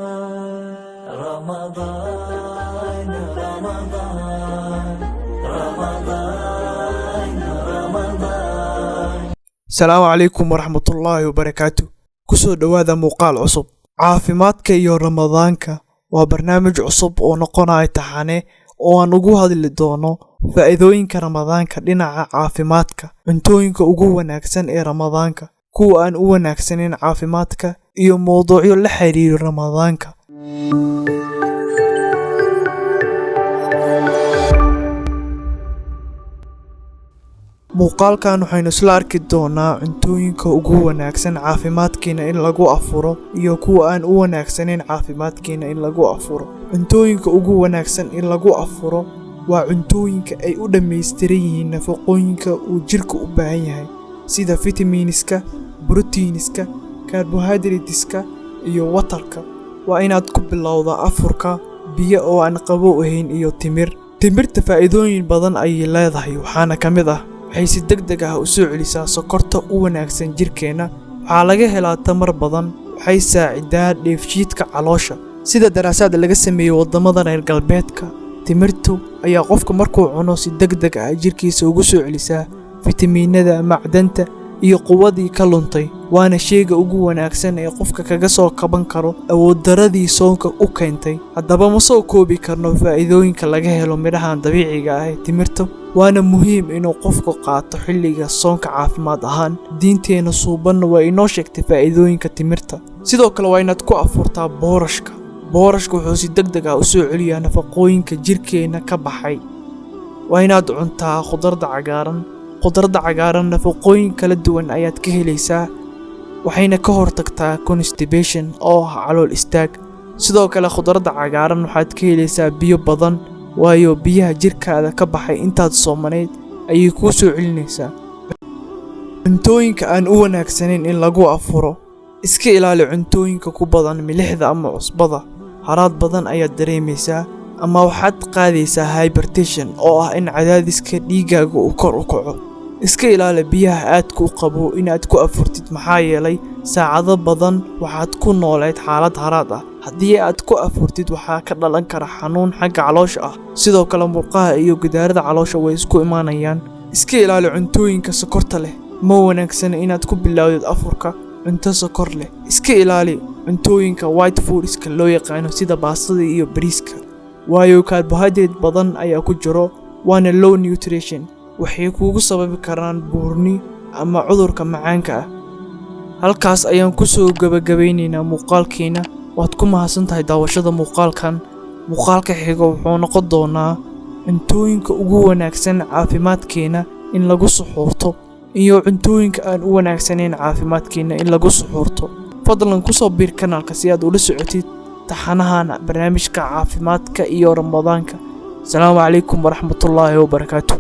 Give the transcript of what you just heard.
رمضان رمضان رمضان رمضان asalaamu calaykum waraxmatullaahi wabarakaatu. kusoo dhowaada muuqaal cusub. caafimaadka iyo ramadaanka waa barnaamij cusub oo noqonaya taxane oo aan ugu hadli doono faa'iidooyinka ramadaanka dhinaca caafimaadka, cuntooyinka ugu wanaagsan ee ramadaanka, kuwa aan u wanaagsaneyn caafimaadka, iyo mowduucyo la xiriira ramadaanka. muuqaalkan waxaynu isla arki doonaa cuntooyinka ugu wanaagsan caafimaadkeena in lagu afuro iyo kuwa aan u wanaagsaneyn caafimaadkeena in lagu afuro. cuntooyinka ugu wanaagsan in lagu afuro waa cuntooyinka ay u dhammaystiran yihiin nafaqooyinka uu jirka u baahan yahay, sida vitaminiska, borotiiniska, karbohaydrateska iyo watarka. waa inaad ku bilowdaa afurka biyo oo aan qabow ahayn iyo timir. timirta faa'iidooyin badan ayay leedahay, waxaana ka mid ah waxay si degdeg ah u soo celisaa sokorta u wanaagsan jirkeena. waxaa laga helaa tamar badan, waxay saacidaa dheefshiidka caloosha. sida daraasaad laga sameeyey wadamada reer galbeedka, timirtu ayaa qofka markuu cuno si degdeg ah jirkiisa ugu soo celisaa fitamiinada, macdanta iyo quwadii ka luntay. waana sheyga ugu wanaagsan ee qofka kaga soo kaban karo awood daradii soonka u keentay. haddaba ma soo koobi karno faa'iidooyinka laga helo midhahan dabiiciga ah ee timirta. waana muhiim inuu qofku qaato xilliga soonka caafimaad ahaan. diinteena suubanna waa inoo sheegtay faa'iidooyinka timirta. sidoo kale waa inaad ku afurtaa boorashka. boorashka wuxuu si degdeg ah u soo celiyaa nafaqooyinka jirkeena ka baxay. waa inaad cuntaa khudradda cagaaran. khudradda cagaaran nafaqooyin kala duwan ayaad ka helaysaa, waxayna ka hortagtaa constipation oo ah calool istaag. sidoo kale khudradda cagaaran waxaad ka helaysaa biyo badan, waayo biyaha jirkaada ka baxay intaad soomaneyd ayay kuu soo celinaysaa. cuntooyinka aan u wanaagsaneyn in lagu afuro: iska ilaali cuntooyinka ku badan milixda ama cusbada. haraad badan ayaad dareemaysaa ama waxaad qaadaysaa hypertension oo ah in cadaadiska dhiigaaga uu kor u kaco. iska ilaali biyaha aadka u qabo inaad ku afurtid, maxaa yeelay saacado badan waxaad ku nooleed xaalad haraad ah. haddii aad ku afurtid waxaa ka dhalan kara xanuun xagga caloosha ah. sidoo kale murqaha iyo gidaarada caloosha way isku imaanayaan. iska ilaali cuntooyinka sokorta leh. ma wanaagsana inaad ku bilowdid afurka cunto sokor leh. iska ilaali cuntooyinka white foodska loo yaqaano sida baastada iyo bariiska, waayo karbohaydrate badan ayaa ku jiro, waana low nutrition. waxay kuugu sababi karaan buurni ama cudurka macaanka ah. halkaas ayaan ku soo gabagabaynaynaa muuqaalkeena. waad ku mahadsantahay daawashada muuqaalkan. muuqaalka xiga wuxuu noqon doonaa cuntooyinka ugu wanaagsan caafimaadkeena in lagu suxuurto iyo cuntooyinka aan u wanaagsaneyn caafimaadkeena in lagu suxuurto. fadlan ku soo biir kanaalka si aad ula socotid taxanahan barnaamijka caafimaadka iyo ramadaanka. asalaamu calaykum waraxmatullaahi wabarakaatu.